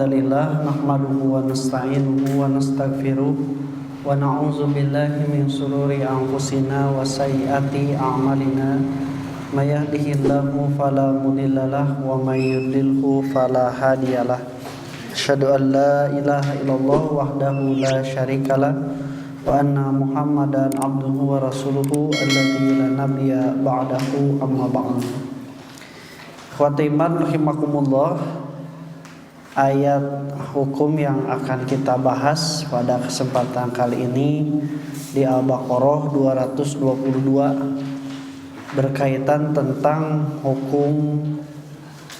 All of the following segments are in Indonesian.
hamdalillah nahmaduhu wa nasta'inuhu wa nastaghfiruh wa na'udzu billahi min shururi anfusina wa sayyiati a'malina may yahdihillahu fala mudhillalah wa may yudlilhu fala hadiyalah. Asyhadu an la ilaha illallah wahdahu la syarikalah wa anna Muhammadan abduhu wa rasuluhu alladzi la nabiyya ba'dahu amma ba'd. Ikhwatiman rahimakumullah, ayat hukum yang akan kita bahas pada kesempatan kali ini di Al-Baqarah 222 berkaitan tentang hukum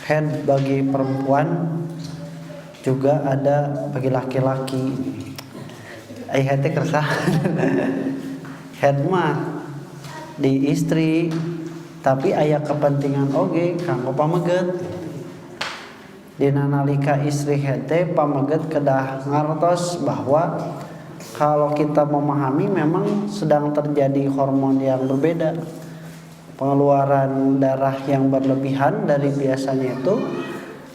haid bagi perempuan, juga ada bagi laki-laki. Ayat kersah haid mah di istri, tapi aya kepentingan oge kanggo pameget. Dina nalika istri hete pameget kedah ngartos bahwa kalau kita memahami memang sedang terjadi hormon yang berbeda, pengeluaran darah yang berlebihan dari biasanya itu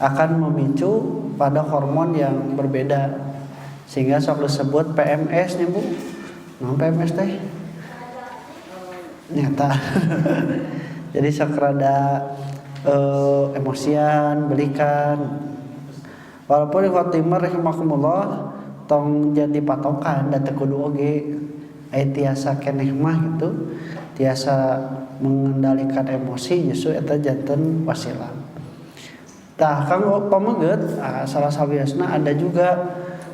akan memicu pada hormon yang berbeda, sehingga sok disebut PMS nih Bu. Nah, PMS teh nyata jadi sok rada emosian, belikan. Walaupun khotimah rahimakumullah tong jadi patokan dan kudu oge aya tiasa keneh mah gitu, tiasa mengendalikan emosi justru eta janten wasilah. Tah kanggo pameget salah sawiasna ada juga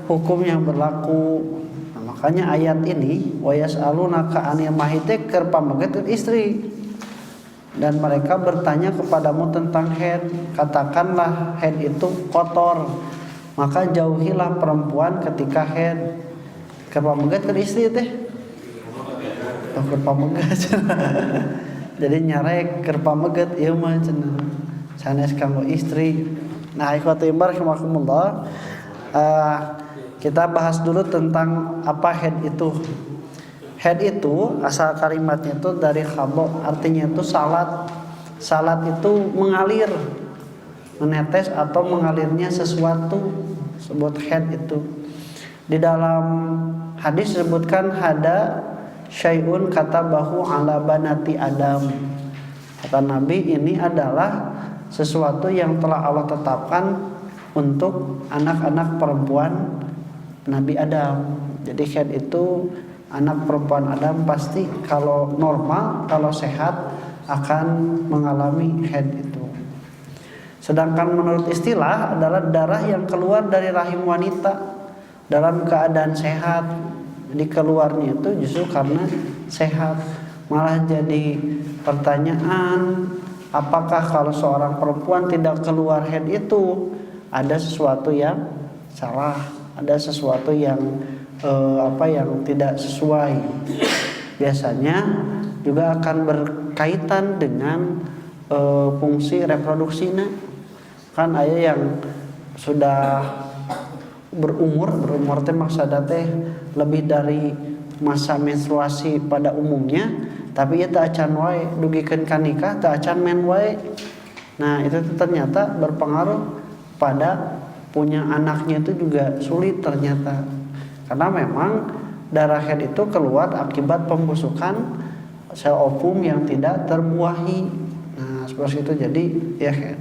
hukum yang berlaku. Nah, makanya ayat ini wa yas'alunaka 'anil mahid keur pameget istri. Dan mereka bertanya kepadamu tentang haid, katakanlah haid itu kotor, maka jauhilah perempuan ketika haid. Kepameget ke istri teh kepameget jadi nyarek kepameget ieu mah cenah sanes kanggo istri. Nah, ikhwati rahimakumullah, kita bahas dulu tentang apa haid itu. Haid itu asal kalimatnya itu dari khadha, artinya itu salat. Salat itu mengalir, menetes atau mengalirnya sesuatu, sebut haid itu. Di dalam hadis disebutkan hada syai'un katabahu ala banati Adam. Kata Nabi, ini adalah sesuatu yang telah Allah tetapkan untuk anak-anak perempuan Nabi Adam. Jadi haid itu anak perempuan Adam pasti kalau normal, kalau sehat akan mengalami haid itu. Sedangkan menurut istilah adalah darah yang keluar dari rahim wanita dalam keadaan sehat. Jadi keluarnya itu justru karena sehat. Malah jadi pertanyaan, apakah kalau seorang perempuan tidak keluar haid itu ada sesuatu yang salah, ada sesuatu yang yang tidak sesuai. Biasanya juga akan berkaitan dengan fungsi reproduksinya. Kan aya yang sudah berumur teh maksudna teh lebih dari masa menstruasi pada umumnya, tapi ieu teh acan wae dugikeun ka nikah teh acan men wae. Nah, itu ternyata berpengaruh pada punya anaknya itu juga sulit ternyata. Karena memang darah haid itu keluar akibat pembusukan sel ovum yang tidak terbuahi. Nah, seperti itu jadi ya haid.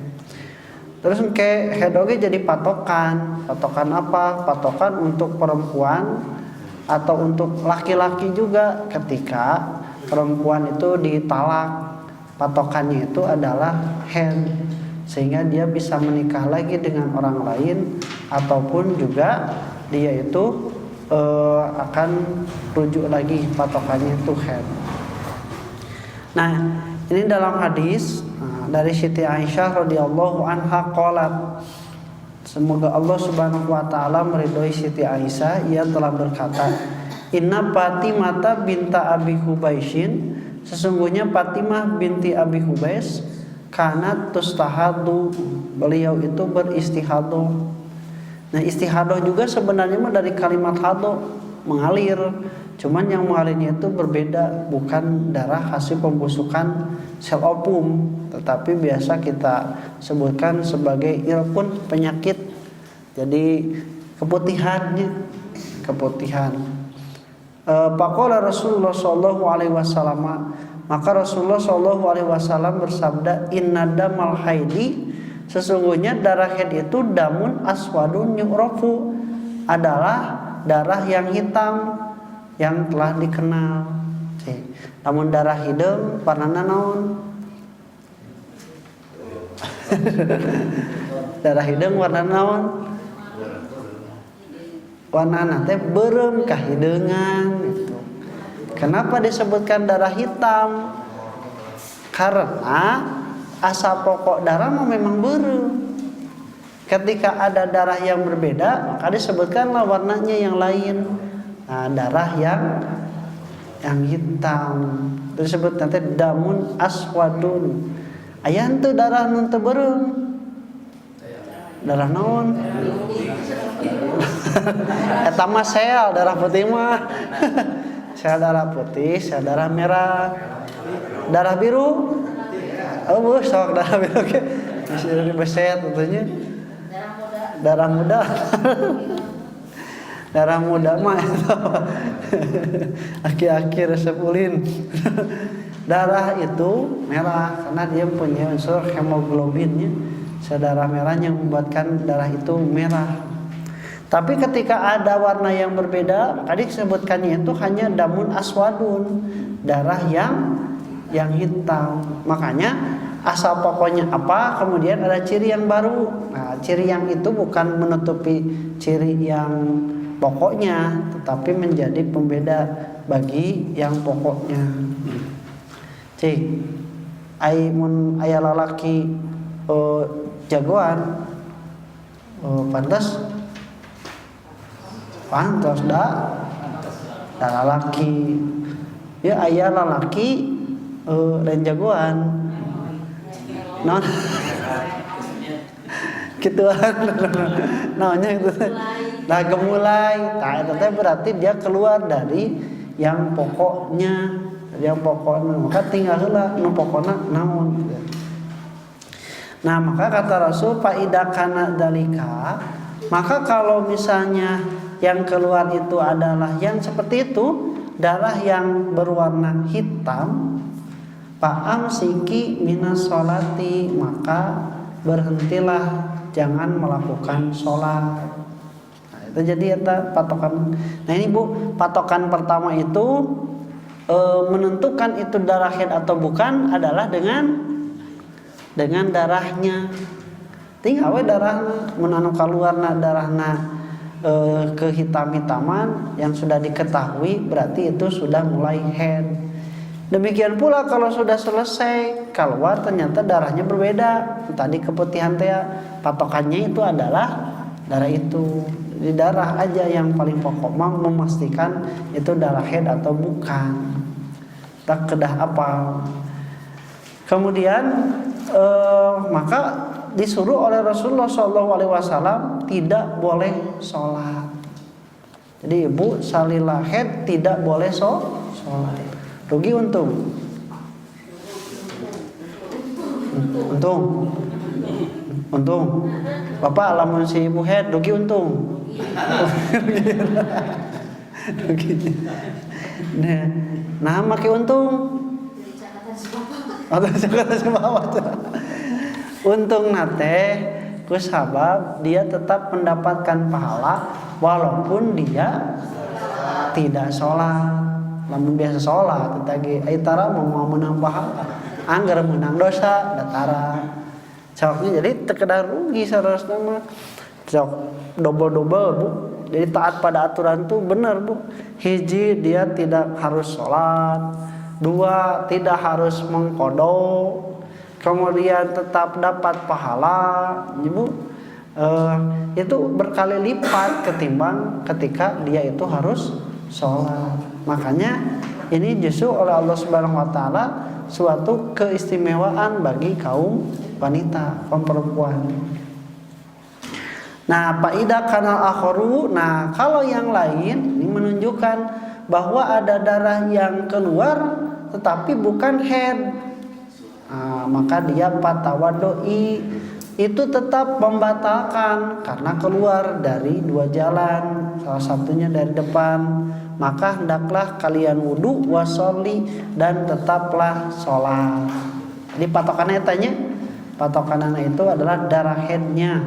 Terus ke haid oge jadi patokan. Patokan apa? Patokan untuk perempuan atau untuk laki-laki juga ketika perempuan itu ditalak. Patokannya itu adalah haid, sehingga dia bisa menikah lagi dengan orang lain ataupun juga dia itu akan rujuk lagi patokannya itu haid. Nah, ini dalam hadis dari Siti Aisyah radhiyallahu anha qalat, semoga Allah Subhanahu wa taala meridhoi Siti Aisyah, ia telah berkata, inna Fatimah binta Abi Hubaisin, sesungguhnya Fatimah binti Abi Hubais kanat tustahadu, beliau itu beristihadah. Nah, istihadah juga sebenarnya mah dari kalimat hado, mengalir. Cuman yang mengalirnya itu berbeda, bukan darah hasil pembusukan sel ovum, tetapi biasa kita sebutkan sebagai ilkun, penyakit Jadi keputihan. Faqala Rasulullah sallallahu alaihi wasallam, maka Rasulullah sallallahu alaihi wasallam bersabda, inna damal haidi, sesungguhnya darah haid itu damun aswadun yu'rafu, adalah darah yang hitam yang telah dikenal. Namun darah hideung warnana naon? Darah hideung warna naon? Warnana teh beureum kahideungan gitu. Kenapa disebutkan darah hitam? Karena asal pokok darah memang beureum. Ketika ada darah yang berbeda, maka disebutkanlah warnanya yang lain. Nah, darah yang hitam disebut nanti damun aswadun. Aya henteu darah nu teu beureum. Darah naon? Eta mah sel, darah putih mah. Sel darah putih, sel darah merah. Darah biru? Oh, sok darah biru ge. Bisa dibeset tentunya. Darah muda. Darah muda mah itu. Aki-aki resep ulin. Darah itu merah karena dia punya unsur hemoglobinnya. Darah merahnya membuatkan darah itu merah. Tapi ketika ada warna yang berbeda, tadi disebutkannya itu hanya damun aswadun, darah yang hitam. Makanya asal pokoknya apa, kemudian ada ciri yang baru. Nah, ciri yang itu bukan menutupi ciri yang pokoknya, tetapi menjadi pembeda bagi yang pokoknya. Cik, aya lalaki jagoan, pantas dah lalaki, ya aya lalaki lain jagoan, non, gituan, namanya itu, nah gemulai, nah itu berarti dia keluar dari yang pokoknya, maka tinggallah nu pokokna naon. Nah, maka kata Rasul, faida kana dalika, maka kalau misalnya yang keluar itu adalah yang seperti itu, darah yang berwarna hitam, fa'am siki minas sholati, maka berhentilah, jangan melakukan sholat. Nah, itu jadi patokan. Nah ini Bu, patokan pertama itu menentukan itu darah haid atau bukan adalah dengan darahnya. Tinggal we darahna mun anu kaluarna darahna kehitam-hitaman yang sudah diketahui, berarti itu sudah mulai haid. Demikian pula kalau sudah selesai keluar ternyata darahnya berbeda. Tadi keputihan teh patokannya itu adalah darah itu. Di darah aja yang paling pokok memastikan itu darah haid atau bukan. Tak kedah apa. Kemudian maka disuruh oleh Rasulullah SAW tidak boleh sholat. Jadi ibu salila haid tidak boleh sholat. Rugi untung. Bapak lamun si ibu haid rugi untung. Rugi. Nah make untung. Atau kata sebab untung nate kusabab dia tetap mendapatkan pahala walaupun dia tidak sholat. Lamun biasa sholat tadi aitara mau menang pahala, anggar menang dosa datara. Coknya jadi terkedar rugi seharusnya mah. Cok double Bu. Jadi taat pada aturan tuh benar Bu. Hiji dia tidak harus sholat, 2 tidak harus mengqadha, kemudian tetap dapat pahala, Ibu. Itu berkali lipat ketimbang ketika dia itu harus sholat. Makanya ini justru oleh Allah Subhanahu Wa Taala suatu keistimewaan bagi kaum wanita, kaum perempuan. Nah, faida kanal akharu. Nah, kalau yang lain ini menunjukkan bahwa ada darah yang keluar tetapi bukan haid. Nah, maka dia fatawadoi itu tetap membatalkan karena keluar dari dua jalan, salah satunya dari depan. Maka hendaklah kalian wudu wasolli dan tetaplah sholat. Jadi patokannya tanya, patokannya itu adalah darah haidnya,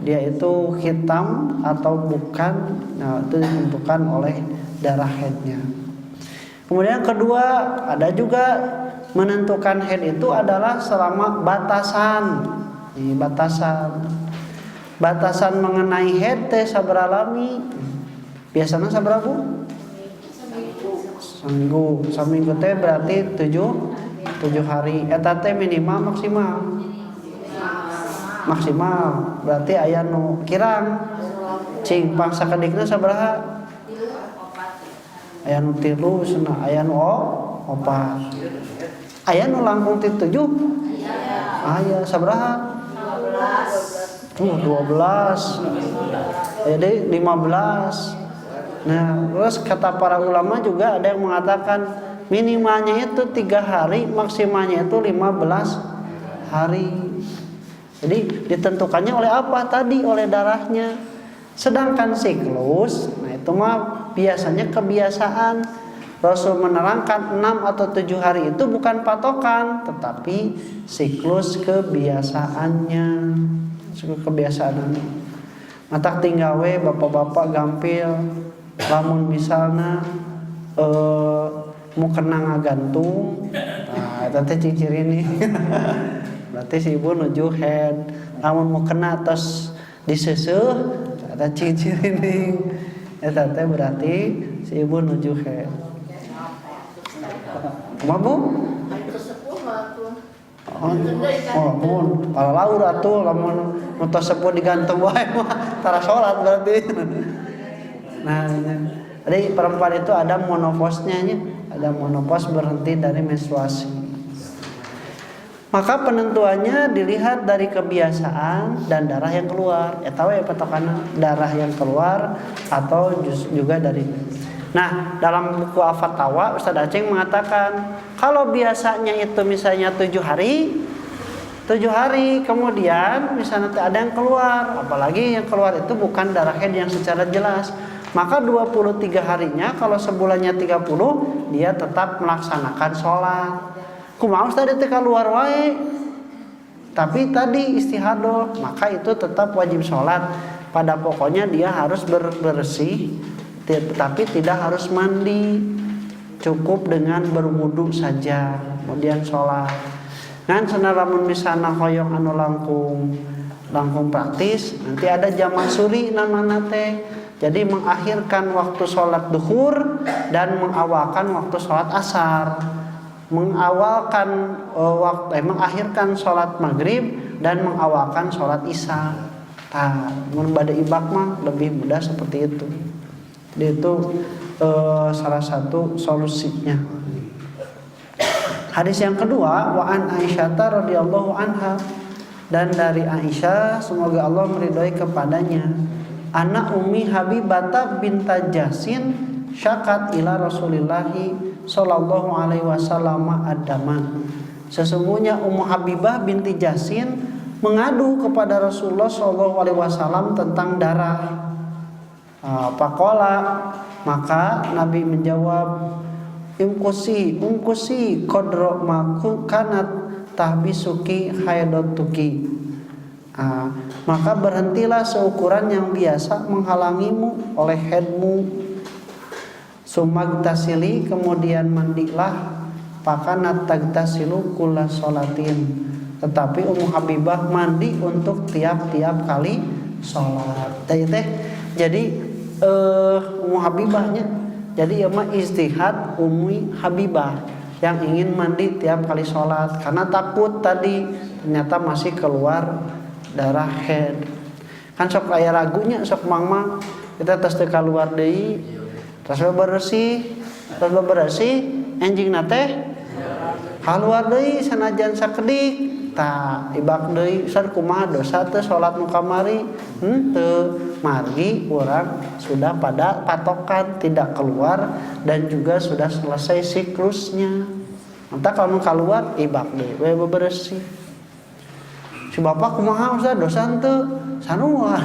dia itu hitam atau bukan, nah itu ditentukan oleh darah haidnya. Kemudian kedua, ada juga menentukan haid itu adalah selama batasan. Ini batasan mengenai haid teh sabaraha lami? Biasanya sabaraha Bu? Seminggu teh berarti 7 hari. Eta teh minimal maksimal. Berarti aya nu kirang cing pangsa kedikna sabaraha? Aya nu 3 cenah, aya nu 4. Aya nu langkung ti 7? Aya sabaraha? 12. Jadi 15. Nah, terus kata para ulama juga ada yang mengatakan minimalnya itu 3 hari, maksimalnya itu 15 hari. Jadi ditentukannya oleh apa tadi? Oleh darahnya. Sedangkan siklus, nah itu mah biasanya kebiasaan. Rasul menerangkan 6 atau 7 hari itu bukan patokan, tetapi siklus kebiasaannya. Matak tinggal we bapak-bapak gampil, lamun misalna mau kena ngagantung, nah eta teh ciri ini. Berarti si ibu nuju head. Lamun mau kena tos diseueuh, eta ciri ini. Eta teh berarti si ibu nuju head. Kumaha Bu? Kalau laur atuh lamun mutos sepuh digantung wae mah tara salat berarti. Nah, jadi perempuan itu ada monoposnya nya, ada monopos berhenti dari menstruasi. Maka penentuannya dilihat dari kebiasaan dan darah yang keluar. Eta we patokanna darah yang keluar atau juga dari. Nah, dalam buku Al-Fatawa Ustaz Aceh mengatakan kalau biasanya itu misalnya 7 hari kemudian misalnya ada yang keluar, apalagi yang keluar itu bukan darah haid yang secara jelas, maka 23 harinya kalau sebulannya 30 dia tetap melaksanakan sholat. Kumaha Ustaz teh keluar wae tapi tadi istihadah, maka itu tetap wajib sholat. Pada pokoknya dia harus bersih, tapi tidak harus mandi, cukup dengan berwudu saja kemudian sholat. Kan senaramun misalnya hoyong anu langkung praktis, nanti ada jamaah suri namanya teh. Jadi mengakhirkan waktu sholat duhur dan mengawalkan waktu sholat asar, mengakhirkan sholat maghrib dan mengawalkan sholat isya. Nah, mun bade ibak mah lebih mudah seperti itu. Itu salah satu solusinya. Hadis yang kedua, wa an Aisyah radhiyallahu anha, dan dari Aisyah semoga Allah meridhai kepadanya, anak Ummi Habibah binta Jasin syakat ila Rasulillahi sallallahu alaihi wasallam adama. Sesungguhnya Ummu Habibah binti Jasin mengadu kepada Rasulullah sallallahu alaihi wasallam tentang darah. Faqala, maka Nabi menjawab, umkusi kodro maku kanat tahbisuki haidatuki. Maka berhentilah seukuran yang biasa menghalangimu oleh haidmu. Sumagtasili, kemudian mandilah, pakanat tagtasilu kulla sholatin. Tetapi Ummu Habibah mandi untuk tiap-tiap kali sholat. Jadi Ummu Habibahnya, jadi ya mah istihad Ummi Habibah yang ingin mandi tiap kali sholat karena takut tadi ternyata masih keluar darah haid. Kan sok aya ragunya, sok mangmang kita tes teu kaluar deui, tes bersih, enjing nate kaluar deui sanajan sakedik. Tah ibak deui Ustaz kumaha dosa teh salat nu kamari? Henteu, margi urang sudah pada patokan tidak keluar dan juga sudah selesai siklusnya. Entah kalau keluar ibak deui we bebersih. si bapak kumaha Ustaz dosa teu sanua.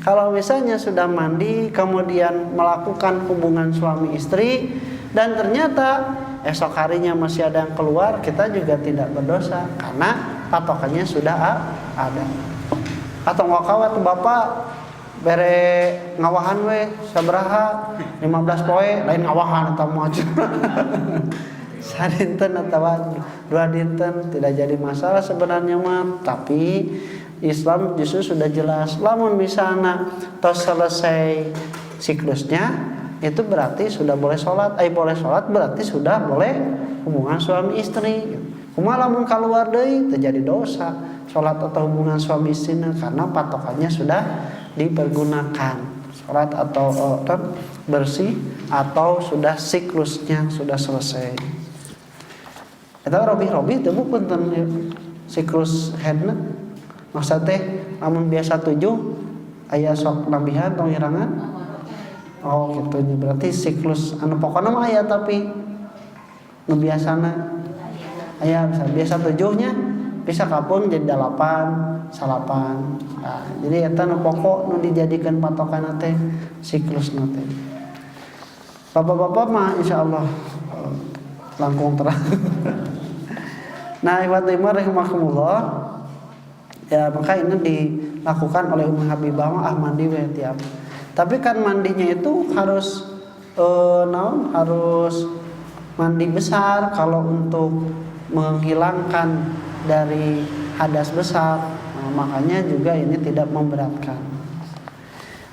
Kalau misalnya sudah mandi kemudian melakukan hubungan suami istri dan ternyata esok harinya masih ada yang keluar, kita juga tidak berdosa karena patokannya sudah ada. Atau ngawat bapak bere ngawahan we sabaraha 15 poe lain ngawahan atau mau sadinten atau dua dinten tidak jadi masalah sebenarnya mah. Tapi Islam justru sudah jelas lamun misalnya tos selesai siklusnya itu berarti sudah boleh sholat. Boleh sholat berarti sudah boleh hubungan suami istri. Kumaha lamun keluar deui terjadi dosa sholat atau hubungan suami istri karena patokannya sudah dipergunakan. Sholat atau bersih atau sudah siklusnya sudah selesai. Eta robi-robi teh bukan siklus haidna. Maksud teh lamun biasa 7 aya sok nabihan tong irangan. Oh gitu, berarti siklus anu pokokna mah aya tapi nu biasana aya biasa 7-nya bisa kapun jadi 8, salapan. Nah, jadi eta nu pokok nu dijadikan patokan teh siklus teh. Bapak-bapak mah insyaallah langkung terang. Nah, ikhwatimah rahimakumullah. Ya, maka ini dilakukan oleh Ummu Habibah mah mandi we tiap. Tapi kan mandinya itu harus harus mandi besar kalau untuk menghilangkan dari hadas besar. Nah, makanya juga ini tidak memberatkan.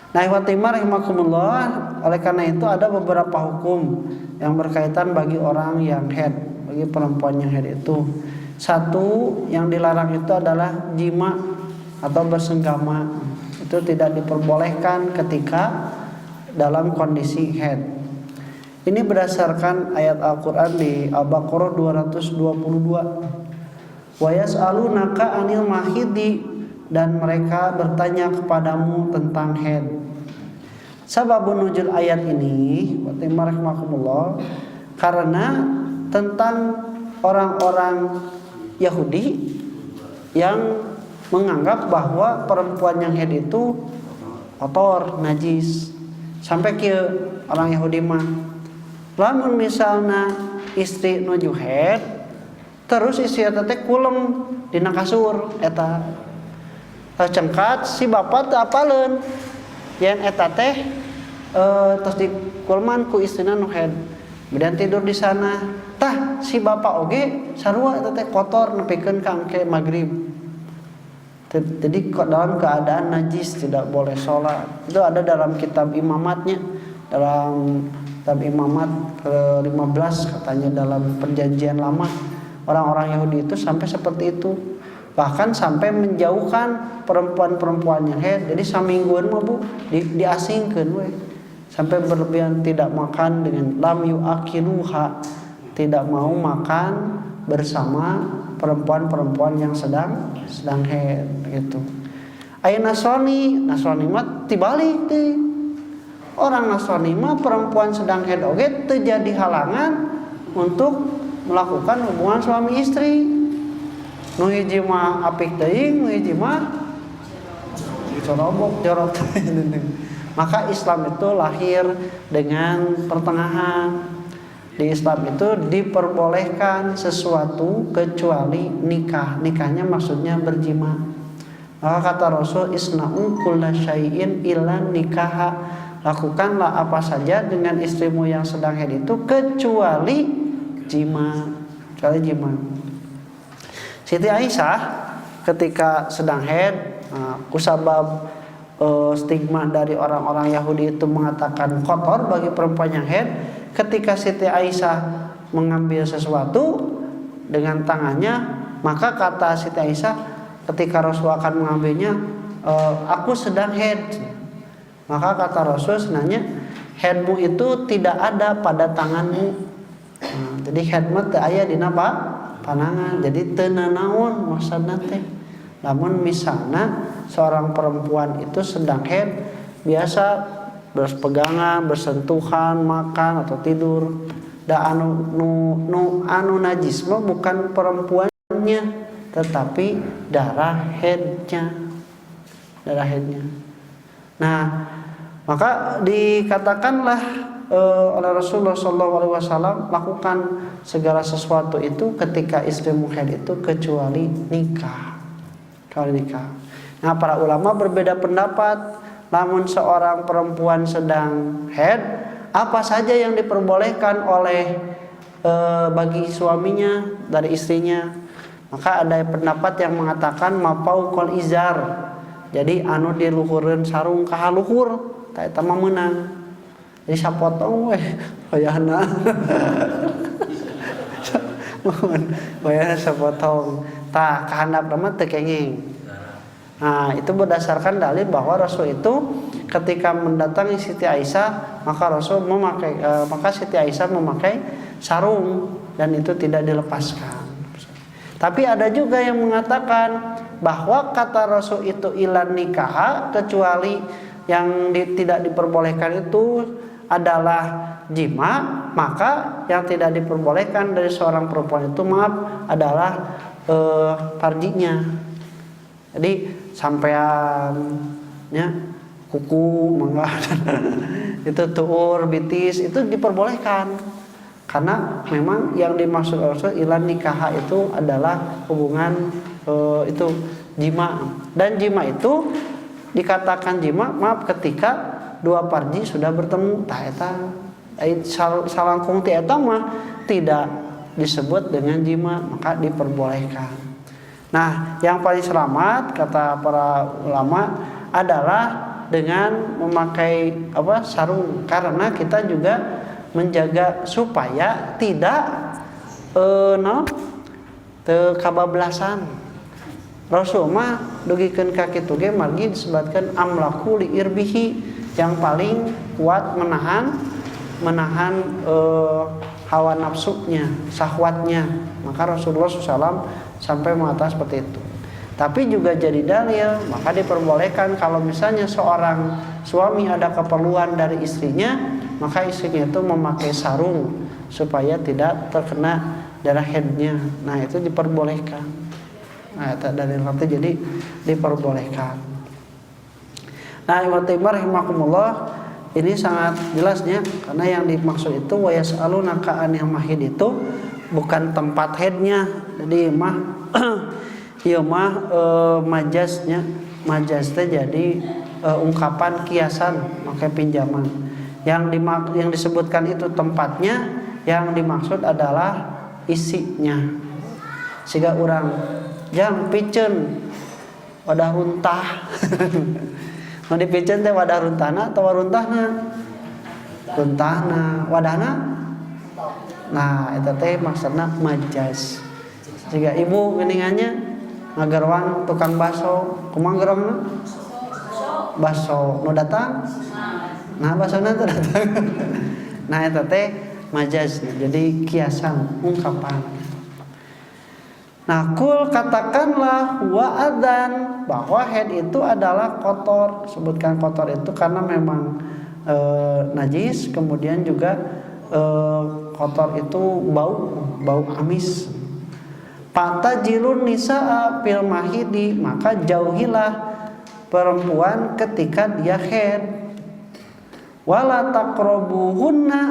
Nah, ikhwatimah rahimakumullah, oleh karena itu ada beberapa hukum yang berkaitan bagi orang yang haid, bagi perempuan yang haid itu. Satu yang dilarang itu adalah jima atau bersenggama. Itu tidak diperbolehkan ketika dalam kondisi haid. Ini berdasarkan ayat Al-Qur'an di Al-Baqarah 222. Wa yas'alunaka 'anil mahidi, dan mereka bertanya kepadamu tentang haid. Sababun nuzul ayat ini rahimakumullah karena tentang orang-orang Yahudi yang menganggap bahwa perempuan yang haid itu kotor, najis. Sampai ke orang Yahudi mah lamun misalna istri nuju haid terus istri eta teh kulem dina kasur eta cengkat si bapak teu apaleun yen eta teh tos dikulman ku istrina nu haid kemudian tidur di sana tah si bapak oge sarua eta teh kotor nepikeun ka engke magrib. Jadi dalam keadaan najis tidak boleh sholat. Itu ada dalam kitab imamatnya, dalam kitab imamat ke-15 katanya dalam perjanjian lama orang-orang Yahudi itu sampai seperti itu. Bahkan sampai menjauhkan perempuan-perempuan yang haid. Jadi samingguan mah Bu diasingkeun we. Sampai berlebihan tidak makan dengan lam yuakiluha, tidak mau makan bersama perempuan-perempuan yang sedang haid gitu. Aya Nasrani mah tibalik teh. Orang Nasrani mah perempuan sedang haid oge teu jadi halangan untuk melakukan hubungan suami istri. Nu hiji mah apik teuing, nu hiji mah corobok jorot. Maka Islam itu lahir dengan pertengahan. Di Islam itu diperbolehkan sesuatu kecuali nikah. Nikahnya maksudnya berjima. Maka kata Rasul, isna'u kulla syai'in illa nikaha. Lakukanlah apa saja dengan istrimu yang sedang haid itu kecuali jima. Siti Aisyah ketika sedang haid, kusabab stigma dari orang-orang Yahudi itu mengatakan kotor bagi perempuan yang haid. Ketika Siti Aisyah mengambil sesuatu dengan tangannya, maka kata Siti Aisyah ketika Rasul akan mengambilnya, aku sedang haid. Maka kata Rasul sebenarnya haidmu itu tidak ada pada tanganmu. Jadi haidmu teu aya dina panangan. Jadi teu nanaon maksudna teh. Namun misalnya seorang perempuan itu sedang haid, biasa berpegangan, bersentuhan, makan atau tidur. Da anu najis mah bukan perempuannya, tetapi darah haidnya. Nah, maka dikatakanlah oleh Rasulullah SAW, lakukan segala sesuatu itu ketika istrimu haid itu kecuali nikah. Nah, para ulama berbeda pendapat. Namun seorang perempuan sedang haid, apa saja yang diperbolehkan oleh bagi suaminya dari istrinya? Maka ada pendapat yang mengatakan mapau kol izar. Jadi anu diluhureun sarung ka luhur, ta eta mah meunang. Jadi sapotong we hoyana. Mohon hoyana sapotong. Tah kahandap mah teu kenging. Nah, itu berdasarkan dalil bahwa Rasul itu ketika mendatangi Siti Aisyah, maka Siti Aisyah memakai sarung dan itu tidak dilepaskan. Tapi ada juga yang mengatakan bahwa kata Rasul itu ilan nikah, kecuali yang tidak diperbolehkan itu adalah jima, maka yang tidak diperbolehkan dari seorang perempuan itu adalah farjinya. Jadi sampean kuku mangga itu tuur bitis itu diperbolehkan karena memang yang dimaksud Rasul ilan nikah itu adalah hubungan itu jima, dan jima itu dikatakan jima ketika dua parji sudah bertemu. Tah eta salangkung ti eta mah tidak disebut dengan jima, maka diperbolehkan. Nah, yang paling selamat kata para ulama adalah dengan memakai sarung, karena kita juga menjaga supaya tidak kabablasan. Rasul mah dugikeun ka kitu ge margi disebutkan amlaku li irbihi, yang paling kuat menahan hawa nafsunya, syahwatnya. Maka Rasulullah SAW sampai mengatakan seperti itu. Tapi juga jadi dalil, maka diperbolehkan kalau misalnya seorang suami ada keperluan dari istrinya, maka istrinya itu memakai sarung supaya tidak terkena darah haidnya. Nah, itu diperbolehkan. Nah, itu dalil nanti jadi diperbolehkan. Nah, rahimahumullah, ini sangat jelasnya, karena yang dimaksud itu wa yas'alunaka 'anil mahid itu bukan tempat haidnya. Jadi majasnya, majasnya jadi ungkapan kiasan, pakai pinjaman. Yang disebutkan itu tempatnya, yang dimaksud adalah isinya. Siga urang jang piceun wadah runtah. Mau dipiceun teh wadah runtahna atau waruntahna? Runtahna, wadahna. Nah, eta teh maksudna majaz. Jika ibu geuningannya ngagarwang tukang baso, kumaha gerongna? Baso nu datang? Nah, basona teh datang. Nah, eta teh majaz. Jadi kiasan, ungkapan. Nah, kul katakanlah wa adzan, bahwa haid itu adalah kotor. Sebutkan kotor itu karena memang najis, kemudian juga kotor itu bau amis. Fatajilun nisaa fil mahidi, maka jauhilah perempuan ketika dia haid. Wala taqrabuhunna,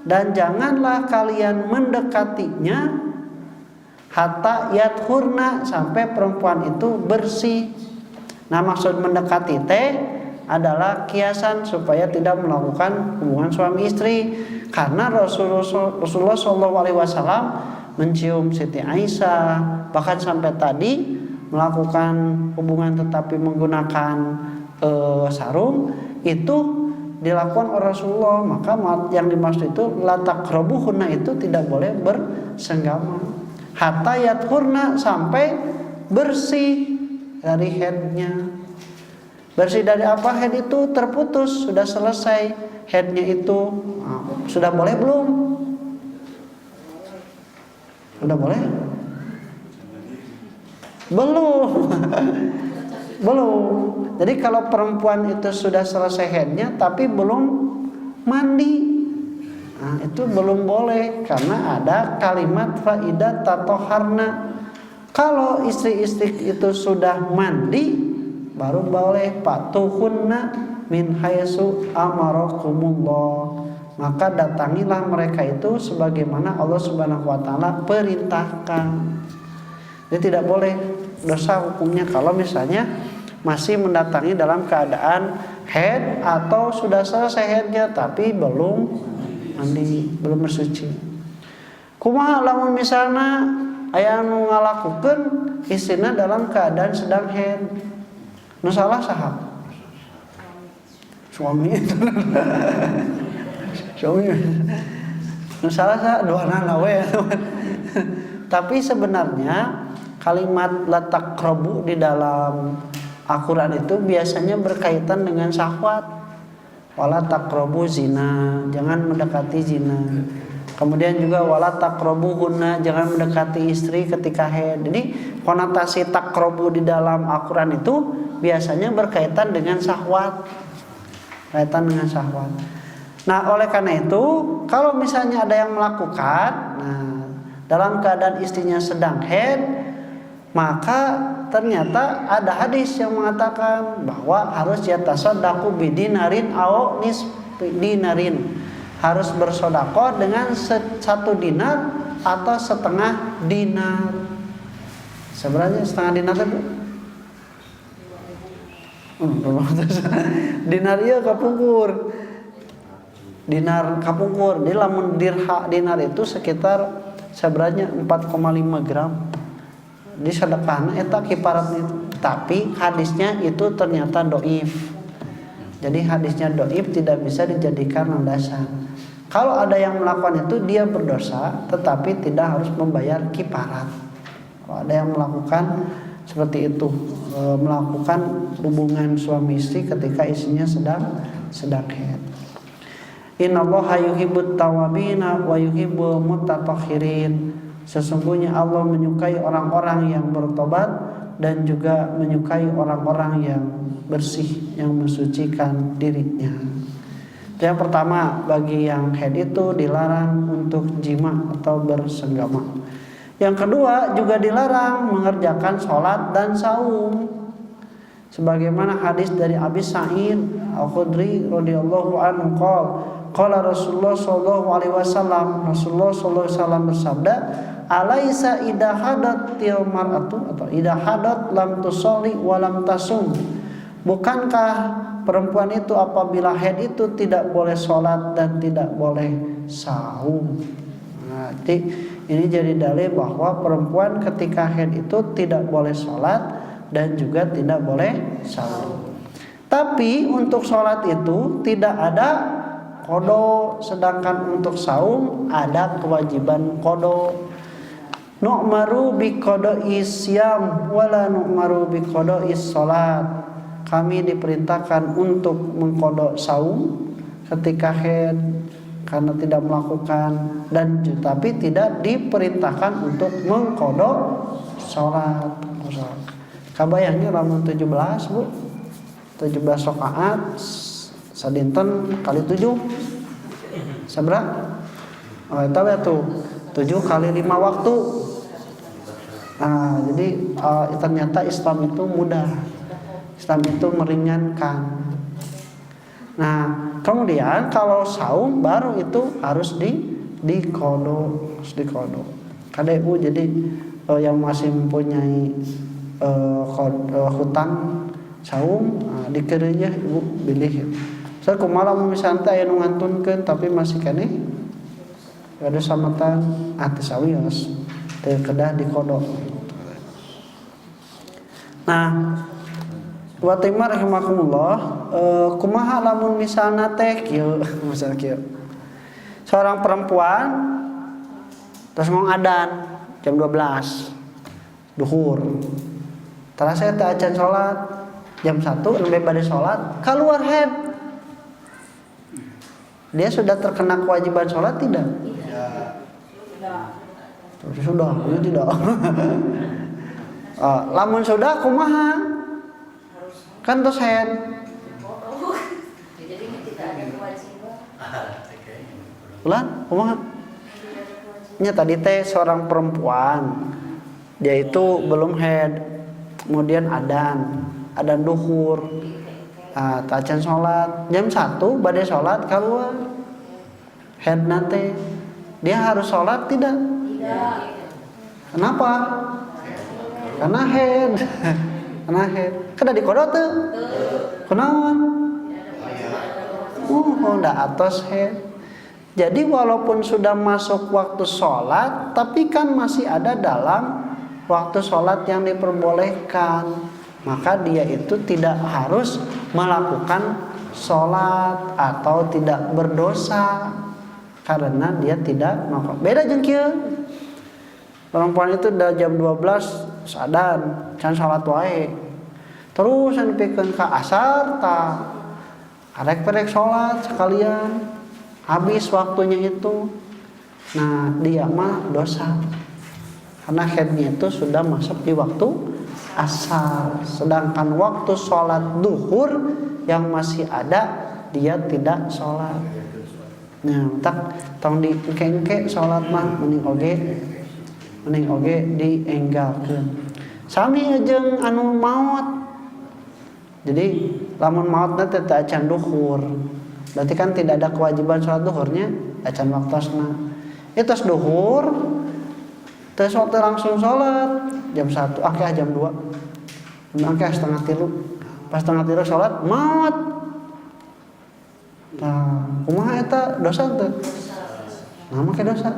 dan janganlah kalian mendekatinya hatta yathurna, sampai perempuan itu bersih. Nah, maksud mendekati teh adalah kiasan supaya tidak melakukan hubungan suami istri, karena Rasulullah SAW mencium Siti Aisyah, bahkan sampai tadi melakukan hubungan tetapi menggunakan sarung itu dilakukan oleh Rasulullah. Maka yang dimaksud itu la taqrabuhunna itu tidak boleh bersenggama. Hatta yathurna, sampai bersih dari haidnya. Bersih dari apa? Haid itu terputus, sudah selesai haidnya itu. Sudah boleh belum? Sudah boleh? Belum. Belum. Jadi kalau perempuan itu sudah selesai haidnya tapi belum mandi, itu belum boleh, karena ada kalimat faidah tatoharna. Kalau istri-istri itu sudah mandi, baru boleh fatuhunna min haitsu amarakumullah. Maka datangilah mereka itu sebagaimana Allah Subhanahu wa taala perintahkan. Jadi tidak boleh, dosa hukumnya kalau misalnya masih mendatangi dalam keadaan haid atau sudah selesai haidnya tapi belum mandi, belum bersuci. Kumaha lamun misalna aya nu ngalakukeun istrina dalam keadaan sedang haid? Nu salah saha? Suami. Suami. Nu salah saha duanana we. Tapi sebenarnya kalimat la taqrabu di dalam Al-Quran itu biasanya berkaitan dengan syahwat. Wala taqrabu zina, jangan mendekati zina. Kemudian juga wala taqrabuhunna, jangan mendekati istri ketika haid. Jadi konotasi taqrabu di dalam Al-Quran itu biasanya berkaitan dengan syahwat. Kaitan dengan syahwat. Nah, oleh karena itu, kalau misalnya ada yang melakukan, nah, dalam keadaan istrinya sedang haid, maka ternyata ada hadis yang mengatakan bahwa harus yatasaddaqu bidinarin au nisfi dinarin. Harus bersedekah dengan 1 dinar atau setengah dinar. Sebenarnya setengah dinar itu dinar ieu kapungkur. Dinar kapungkur. Di lamun dinar itu sekitar sebenarnya 4,5 gram. Di sedekahna eta kiparatna itu. Tapi hadisnya itu ternyata dhaif. Jadi hadisnya dhaif, tidak bisa dijadikan landasan. Kalau ada yang melakukan itu dia berdosa, tetapi tidak harus membayar kiparat. Kalau ada yang melakukan seperti itu, melakukan hubungan suami istri ketika istrinya sedang haid. Innallaha yuhibbut tawwabina wa yuhibbul mutatahhirin. Sesungguhnya Allah menyukai orang-orang yang bertobat dan juga menyukai orang-orang yang bersih, yang mensucikan dirinya. Yang pertama, bagi yang haid itu dilarang untuk jima atau bersenggama. Yang kedua, juga dilarang mengerjakan sholat dan saum. Sebagaimana hadis dari Abi Sa'id Al-Khudri radhiyallahu anhu qala Rasulullah sallallahu alaihi wasallam, Rasulullah sallallahu alaihi wasallam bersabda, alaisa idha hadatil mar'atu atau idha hadat lam tusolli wa lam tasum. Bukankah perempuan itu apabila haid itu tidak boleh sholat dan tidak boleh saum? Nah, ini jadi dalil bahwa perempuan ketika haid itu tidak boleh sholat dan juga tidak boleh saum. Tapi untuk sholat itu tidak ada qada, sedangkan untuk saum ada kewajiban qada. Nu'maru bi qada'i syam wala nu'maru bi qada'i shalat. Kami diperintahkan untuk mengqada saum ketika haid karena tidak melakukan, dan tapi tidak diperintahkan untuk mengqada salat. Kabayangnya lamun 17, Bu. 17 rakaat sadinten kali 7 sabaraha? Oh, eta we tuh 7 kali 5 waktu. Nah, jadi ternyata Islam itu mudah. Islam itu meringankan. Nah, kemudian kalau saum baru itu harus dikodo. KDU jadi yang masih mempunyai hutang saum dikeureunya Ibu bilih. Saya kumaha misalnya aya nu ngantunkeun tapi masih keneh ada samatan ati sawios teu kedah dikodo. Nah, wa taimar rahimakumullah, kumaha lamun misalna teh kieu, misalna kieu. Seorang perempuan terus mau adzan jam 12 duhur. Terasa teh acan salat jam 1 nembe bade salat, keluar haid. Dia sudah terkena kewajiban salat tidak? Sudah, ini tidak. Lamun sudah kumaha? Kan terus haid. Jadi tidak ada kewajiban. Ulan, kumaha? Nya tadi teh seorang perempuan dia itu belum head, kemudian adan duhur, tacan sholat jam 1 badai sholat keluar head nanti dia harus sholat tidak? Kenapa? Karena head karena head kada dikodot tuh kenaon ndak atos head. Jadi walaupun sudah masuk waktu sholat, tapi kan masih ada dalam waktu sholat yang diperbolehkan, maka dia itu tidak harus melakukan sholat atau tidak berdosa karena dia tidak melakukan. Beda jeung kieu. Perempuan itu udah jam 12 sadan, can sholat wae. Terus nepikeun ka asar tah. Arek-perek sholat sekalian. Habis waktunya itu. Nah, dia mah dosa. Karena headnya itu sudah masuk di waktu asar. Sedangkan waktu sholat duhur yang masih ada, dia tidak sholat. Nah, tong di engke sholat mah mending oge dienggalkeun. Sami jeung anu maot. Jadi lamun maotna teh acan duhur. Berarti kan tidak ada kewajiban sholat duhurnya acan waktosna. Itu duhur teu langsung sholat jam 1 akeh jam 2. Akeh setengah 3. Pas setengah 3 sholat maot. Nah, kumaha eta dosa teu? Nah, make dosa.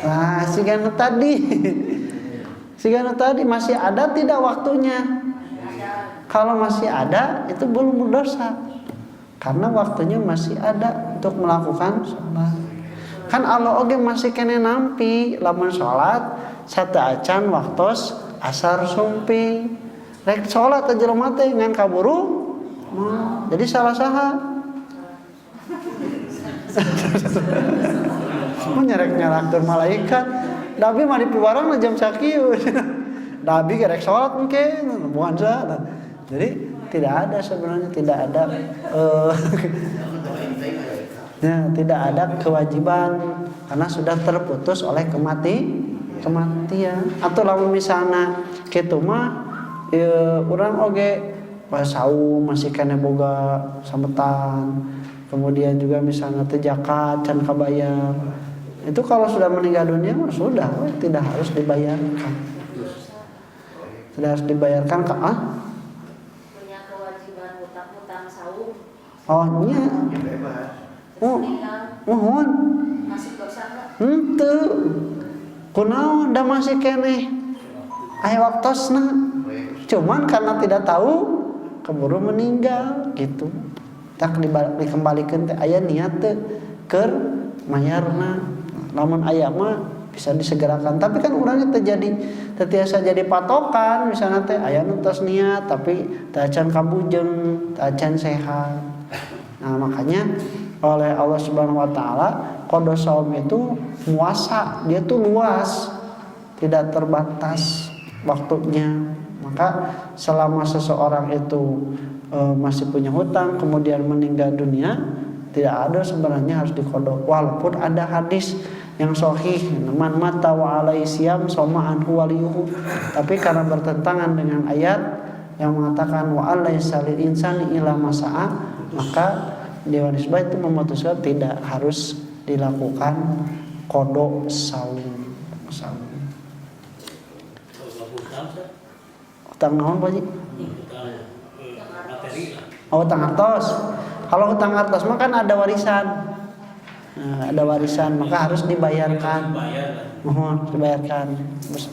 Nah, sigana tadi masih ada tidak waktunya? Kalau masih ada itu belum berdosa. Karena waktunya masih ada untuk melakukan sholat. Kan Allah oge masih kene nampi lamun sholat sataacan waktos asar sumping. Rek sholat aja jelema teh ngan kaburu. Jadi salah saha. Mau nyerek-nyerek malaikat. Nabi mah dipiwarang jam sakieu. Nabi gerek sholat mungkin bukan salah. Jadi tidak ada sebenarnya tidak ada kewajiban karena sudah terputus oleh kematian. Atau lamun misalnya kitu mah urang oge pas saum masih kena boga sambetan. Kemudian juga misalnya teu zakat can kabayar. Itu kalau sudah meninggal dunia sudah tidak harus dibayarkan. Tidak harus dibayarkan punya kewajiban hutang saum. Oh iya. Mohon. Masih dosa enggak? Henteu. Kunaon da masih keneh aya waktosna. Cuman karena tidak tahu keburu meninggal gitu. Tak dikembalikeun teh aya niat teh keur mayarna. Lamun aya mah bisa disegerakan. Tapi kan urangnya tetiasa jadi patokan misalnya teh aya nu tos niat tapi teu acan kabujeng, teu acan sehat. Nah, makanya oleh Allah Subhanahu wa taala qada saum itu muasa, dia tuh luas, tidak terbatas waktunya. Maka selama seseorang itu masih punya hutang kemudian meninggal dunia, tidak ada sebenarnya harus diqada. Walaupun ada hadis yang sahih, man mata wa alai siyam soma anhu waliyuhu, tapi karena bertentangan dengan ayat yang mengatakan wa alaisa lil insani illa masa'a, maka Dewan Hizbah itu memutuskan tidak harus dilakukan qada saum. Hutang naon Pak Ji? Oh, hutang hartos. Kalau hutang hartos mah kan ada warisan. Nah, ada warisan maka harus dibayarkan.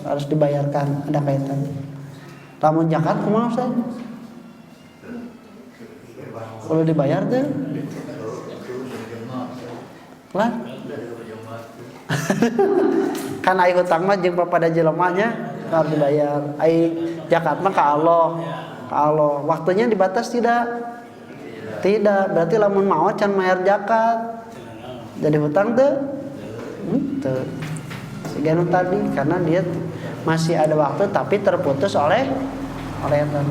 Harus dibayarkan, ada kaitan. Lamun zakat kumaha Ustaz? Kalau dibayar tuh lah. Kan ai hutang mah jeung pada jelemanya harus dibayar. Ai zakat mah ka Allah. Waktunya dibatas tidak? Tidak. Berarti lamun mau can mayar zakat. Jadi hutang tuh? Tuh. Segala tadi karena dia masih ada waktu tapi terputus oleh itu.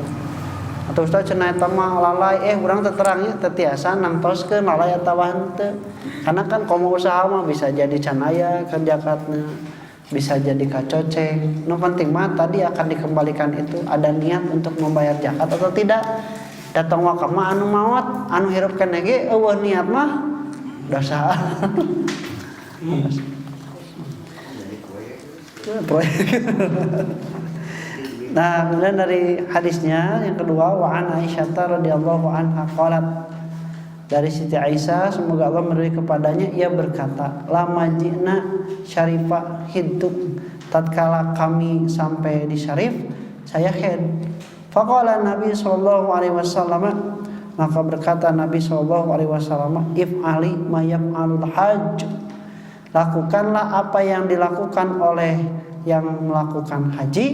Atau Ustaz cenah eta mah lalai urang teu terangnya teu tiasa nangtoskeun lalai atawa henteu. Karena kan komo usaha mah bisa jadi can aya kerjakatna, bisa jadi kacoceng. Nu penting mah tadi akan dikembalikan itu ada niat untuk membayar zakat atau tidak. Datang wakaf mah anu maot, anu hirup keneh ge eueuh niat mah dosa. Nah, kemudian dari hadisnya yang kedua, wa an Aisyah radhiyallahu anha qalat, dari Siti Aisyah semoga Allah meridhai kepadanya, ia berkata, lama jina syarifah hidup, tatkala kami sampai di Syarif saya head. Faqala Nabi sallallahu alaihi wasallam, maka berkata Nabi sallallahu alaihi wasallam, if ali ma yaf'alul hajj, lakukanlah apa yang dilakukan oleh yang melakukan haji,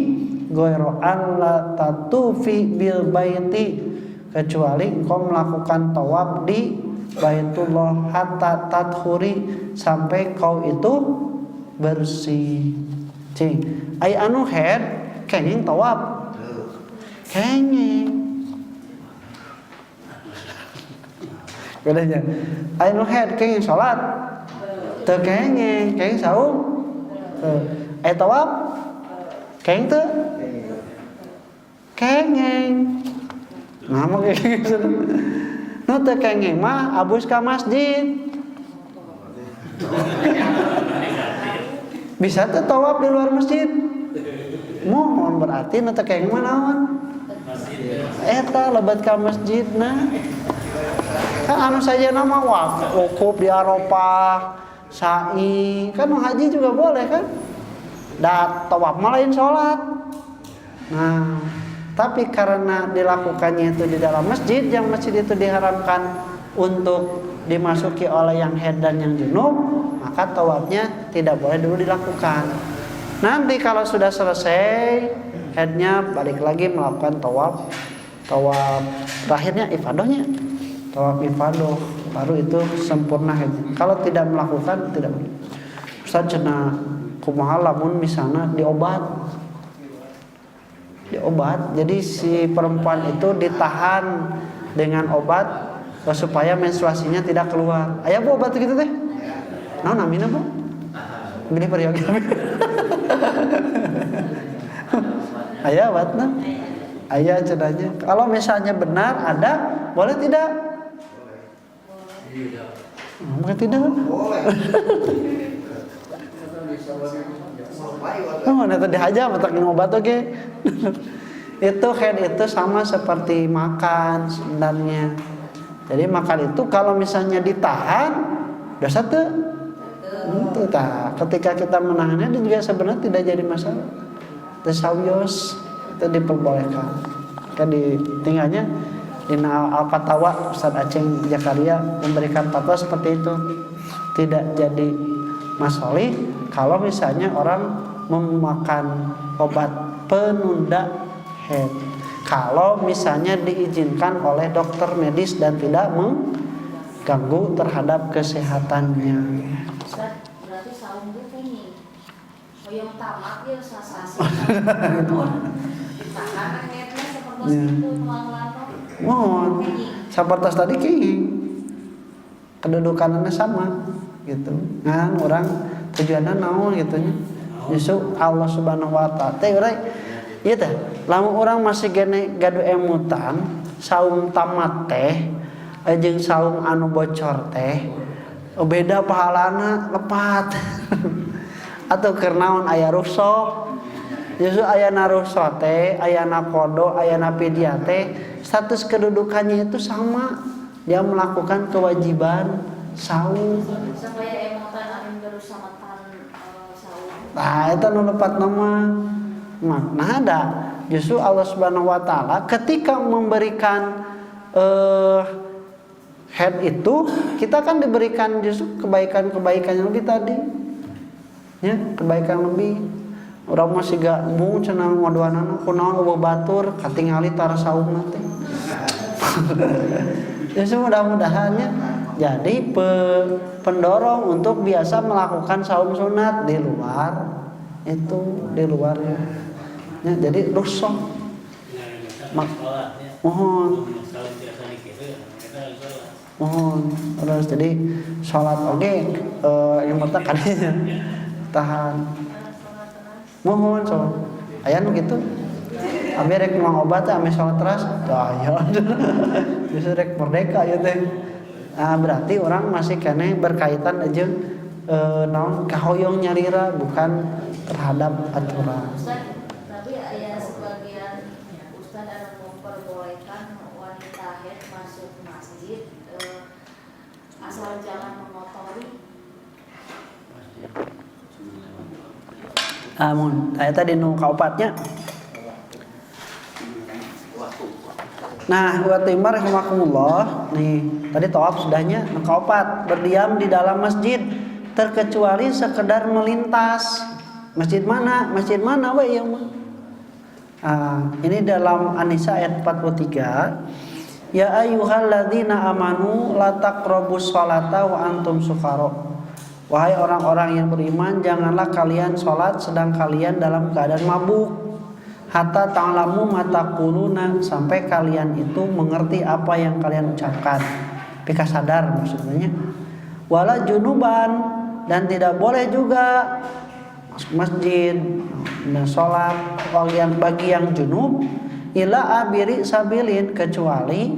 ghairu alla tatufi bil baiti, kecuali engkau melakukan tawaf di Baitullah hatta tathuri, sampai kau itu bersih. Cing, ai anu head kenging tawaf. Kenging. Bedanya. Ai anu head kenging salat. Teu kenging, kenging saum. Ai tawaf kenging teu. Kenging. Nah, mah gitu. Nu teu kenging mah abus ka masjid. Bisa teu tawaf di luar masjid. Mohon berarti nu teu kenging mah naon? Eta lebat ka masjidna. Kan anu saja nama wukuf di Arafah, sa'i, kan mau haji juga boleh kan? Tawaf mah lain salat. Nah, tapi karena dilakukannya itu di dalam masjid, yang masjid itu diharamkan untuk dimasuki oleh yang haid dan yang junub, maka tawafnya tidak boleh dulu dilakukan. Nanti kalau sudah selesai haidnya, balik lagi melakukan tawaf terakhirnya ifadohnya, tawaf ifadoh, baru itu sempurna haidnya. Kalau tidak melakukan tidak boleh. Ustaz cenah kumaha lamun misalnya diobat, jadi si perempuan itu ditahan dengan obat supaya menstruasinya tidak keluar. Aya bu obat gitu teh? Naon namina bu? Gini periogi. Aya obatna? Aya cenanya. Kalau misalnya benar ada, boleh tidak? Mungkin tidak. Boleh. Oh, nanti dihajar matakin obat oke. Itu haid itu sama seperti makan sebenarnya. Jadi makan itu kalau misalnya ditahan dosa tuh. Ketika kita menahannya itu juga sebenarnya tidak jadi masalah. Tasawiyus itu diperbolehkan. Kan tinggalnya Dina Al-Fatawa Ustaz Aceng Jakaria memberikan fatwa seperti itu. Tidak jadi masalah kalau misalnya orang memakan obat penunda haid, kalau misalnya diizinkan oleh dokter medis dan tidak mengganggu terhadap kesehatannya. Berarti saum itu ini hoyong tamat ya sasasi. Ditahan haidnya seperti itu nuang-nuang. Mohon seperti tadi kayaknya kedudukannya sama gitu. Nah, orang tujuannya naon gitu nya. Justru Allah Subhanahu wa taala teh urang ieu teh lamun urang masih gene gaduh emutan saum tamat teh jeung saum anu bocor teh beda pahalana lepat. Atau keur naon aya rukhsah. Justru ayana rukhsah teh, ayana qada, ayana fidyah teh status kedudukannya itu sama. Dia melakukan kewajiban saum. Supaya emutan anu berusamatan saum. Nah, itu nulepat nama makna ada. Justru Allah Subhanahu wa taala ketika memberikan haid itu, kita kan diberikan justru kebaikan-kebaikan yang lebih tadi. Ya, kebaikan lebih. Urang masih gak mung cenah ngaduanana kunaon eueuh batur katingali tara saum teh. Justru mudah-mudahannya jadi pendorong untuk biasa melakukan saum sunat di luar itu, di luarnya. Ya, jadi rukhsah. mohon terus jadi sholat oge yang mata kadinya tahan mohon so aya nu gitu abi rek nuang obat ame sholat teras tah aya justru rek merdeka ya teh. Nah berarti orang masih kene berkaitan aja naon kahoyong nyarira bukan terhadap aturan. Ustaz, tapi ya sebagian Ustaz ada memperbolehkan wanita haid masuk masjid asal jangan mengotori. Amun saya tadi nu kaopatnya. Nah, wa timar rahimakumullah. Nih, tadi tawaf sudahnya nu kaopat, berdiam di dalam masjid terkecuali sekedar melintas. Masjid mana? Masjid mana we ieu mah? Ini dalam An-Nisa ayat 43. Ya ayyuhalladzina amanu la taqrabus sholata wa antum sukara. Wahai orang-orang yang beriman, janganlah kalian sholat sedang kalian dalam keadaan mabuk. Hatta ta'lamu ma taquluna, sampai kalian itu mengerti apa yang kalian ucapkan. Pika sadar maksudnya. Wala junuban, dan tidak boleh juga masuk masjid dan sholat bagi yang junub ila abiri sabilin, kecuali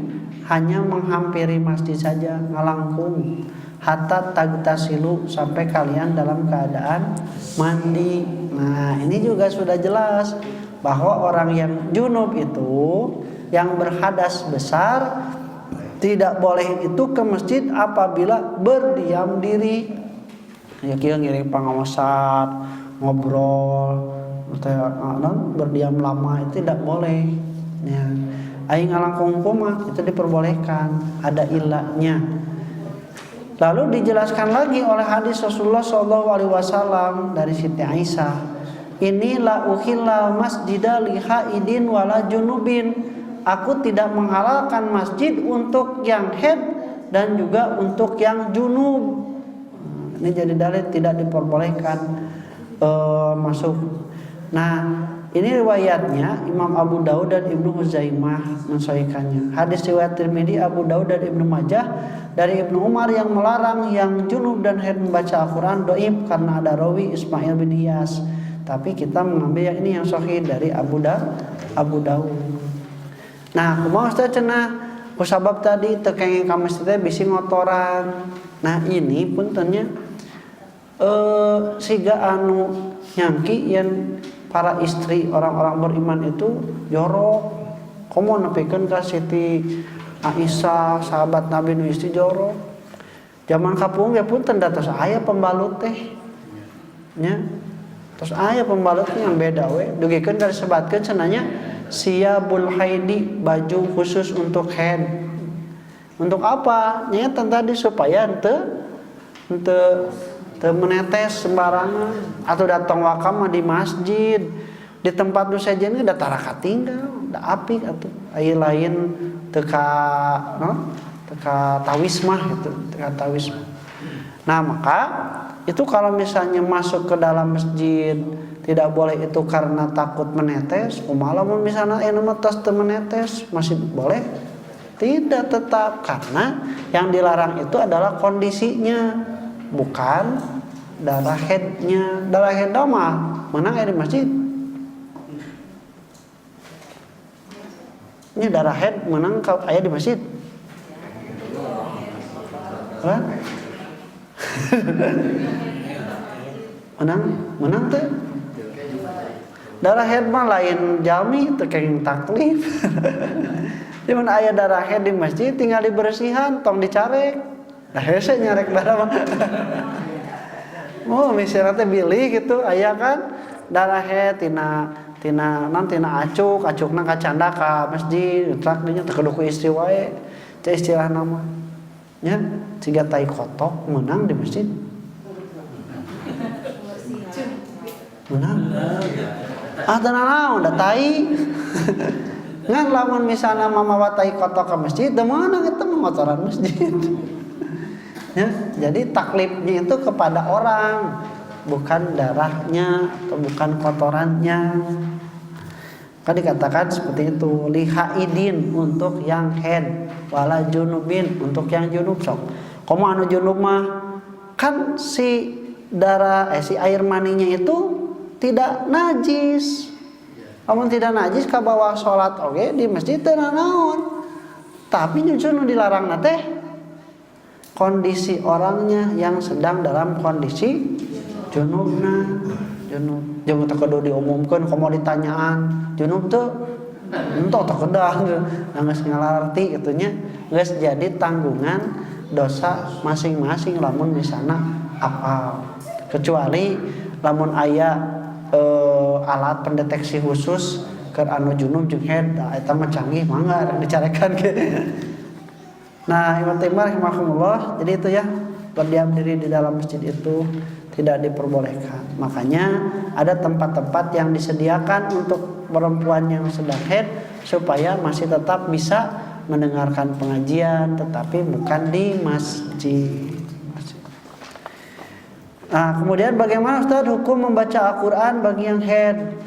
hanya menghampiri masjid saja, ngalangkung. Hatta tagtasilu, sampai kalian dalam keadaan mandi. Nah ini juga sudah jelas bahwa orang yang junub itu yang berhadas besar tidak boleh itu ke masjid apabila berdiam diri. Ya kira ngiring pengawasan, ngobrol, berdiam lama itu tidak boleh. Ya, aing ngalangkung mah itu diperbolehkan, ada ilahnya. Lalu dijelaskan lagi oleh hadis Rasulullah SAW dari Siti Aisyah. Inilah uhillal masjida li haidin wala junubin. Aku tidak menghalalkan masjid untuk yang haid dan juga untuk yang junub. Ini jadi dalil tidak diperbolehkan masuk. Nah, ini riwayatnya Imam Abu Daud dan Ibnu Huzaimah mensahihkannya. Hadis riwayat Tirmidzi, Abu Daud dan Ibnu Majah dari Ibnu Umar yang melarang yang junub dan haid membaca Al-Qur'an dhaif karena ada rawi Ismail bin Iyas. Tapi kita mengambil yang ini yang sahih dari Abu Daud. Nah, kumaha Ustaz cenah kusabab tadi tekenging ka masjid teh bisi ngotoran. Nah, ini puntennya siga anu nyangki yen para istri orang-orang beriman itu jorok. Komo nepikeun ka Siti Aisyah, sahabat Nabi nu istri jorok. Zaman kapung ya punten da tos aya pembalut teh. Nya. Terus aya pembalutnya yang beda we. Dugikeun dari sebatkeun cenanya siyabul haidi, baju khusus untuk haid. Untuk apa? Nya tadi supaya henteu menetes sembarangan atau datang wakam di masjid di tempat nu sejen da taraka tinggal da apik atuh aya lain teka tawismah itu teka tawismah. Nah maka itu kalau misalnya masuk ke dalam masjid tidak boleh itu karena takut menetes. Kumaha lamun misalna aya nu tos teu menetes masih boleh? Tidak, tetap, karena yang dilarang itu adalah kondisinya, bukan darah haidnya. Darah haid mah menang aya di masjid. Ini darah haid menang aya di masjid. Hah? menang teh darah haid mah lain jami teu kenging taklif. Di mana aya darah haid di masjid tinggal dibersihan tong dicarek dah hese nyarek darah mah. Oh misalnya teh bilih gitu aya kan darah haid tina acukna kacanda ka masjid trak dinya teu kudu ku istri wae teh istilah nama nya siga tai kotok menang di masjid. Menang. Tenang naon da tai. Ngan lamun misalna mamawa tai kotok ka masjid, da meunang eta mengotoran masjid. Ya, jadi taklifnya itu kepada orang, bukan darahnya atau bukan kotorannya. Kan dikatakan seperti itu, lihaidin untuk yang head, wala junubin untuk yang junub sok. Komo anu junub mah kan si si air maninya itu tidak najis. Namun tidak najis kabawa salat oge di masjid teu naon. Tapi justru nu dilarang teh kondisi orangnya yang sedang dalam kondisi junubna. Junub jeung teu kudu diumumkeun komo ditanyaan junub teu entok teu kedah geus ngalarti kitu nya geus jadi tanggungan dosa masing-masing lamun misalna apal. Kecuali lamun aya alat pendeteksi khusus keur anu junub jeung haid eta mah canggih mangga dicarekan ke. Nah, Imam Taimiyah rahimahullah, jadi itu ya, berdiam diri di dalam masjid itu tidak diperbolehkan. Makanya ada tempat-tempat yang disediakan untuk perempuan yang sedang haid supaya masih tetap bisa mendengarkan pengajian tetapi bukan di masjid. Nah, kemudian bagaimana Ustaz hukum membaca Al-Qur'an bagi yang haid?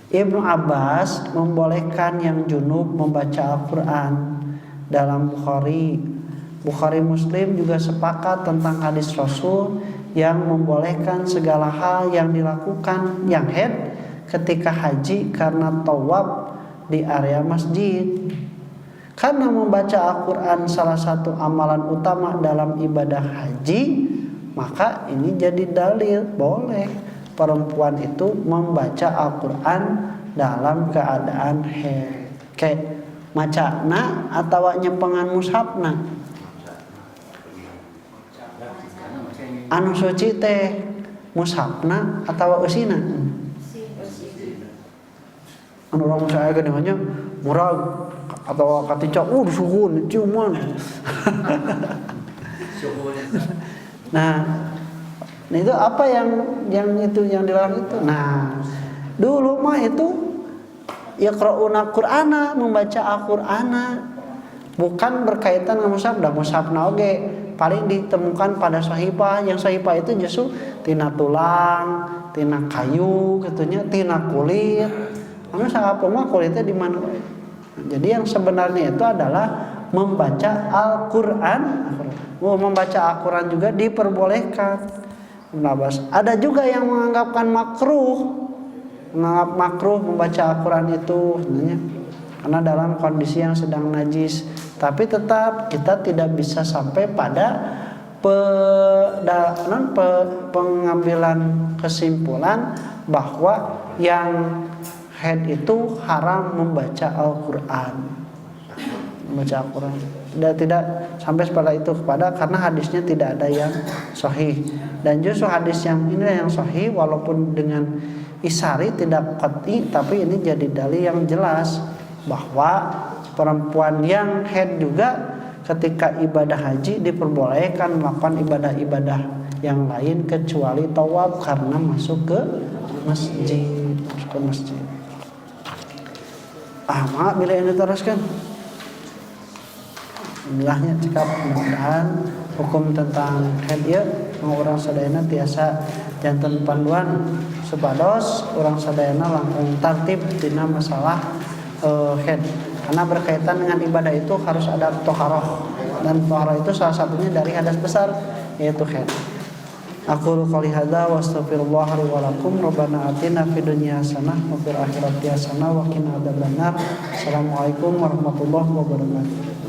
Ibnu Abbas membolehkan yang junub membaca Al-Qur'an. Dalam Bukhari Muslim juga sepakat tentang hadis Rasul yang membolehkan segala hal yang dilakukan yang haid ketika haji karena tawaf di area masjid. Karena membaca Al-Qur'an salah satu amalan utama dalam ibadah haji, maka ini jadi dalil boleh perempuan itu membaca Al-Qur'an dalam keadaan haid. Kayak macana atawa nyempengan mushafna. Anu suci teh mushafna atawa eusina? Anu urang saya geuningannya murag atawa katica suhun ciuman. Nah, itu apa yang itu yang dilarang itu? Nah, dulu mah itu yaqra'una Qur'ana, membaca Al-Qur'ana, bukan berkaitan dengan mushaf. Da mushafna oge paling ditemukan pada sahifah, yang sahifah itu justru tina tulang, tina kayu gitunya, tina kulit. Anu saha mah kulitnya di mana? Jadi yang sebenarnya itu adalah membaca Al-Qur'an. Membaca Al-Qur'an juga diperbolehkan. Ada juga yang menganggapkan makruh membaca Al-Quran itu sebenarnya karena dalam kondisi yang sedang najis, tapi tetap kita tidak bisa sampai pada pengambilan kesimpulan bahwa yang haid itu haram membaca Al-Quran. Tidak sampai pada itu karena hadisnya tidak ada yang sahih, dan justru hadis yang ini yang sahih walaupun dengan isari tidak qat'i, tapi ini jadi dalil yang jelas bahwa perempuan yang haid juga ketika ibadah haji diperbolehkan melakukan ibadah-ibadah yang lain kecuali tawaf karena masuk ke masjid. Mak bila ini teruskan. Alhamdulillahnya cekap, mudah-mudahan hukum tentang haid ieu orang sadayana tiasa janten panduan supados orang sadayana langkung tertib dina masalah haid. Karena berkaitan dengan ibadah itu harus ada toharoh, dan toharoh itu salah satunya dari hadas besar yaitu haid. Aku qouli hadza wa astaghfirullah li wa lakum. Rabbana atina fid dunya hasanah wa fil akhirati hasanah wa qina adzabannar. Assalamualaikum warahmatullahi wabarakatuh.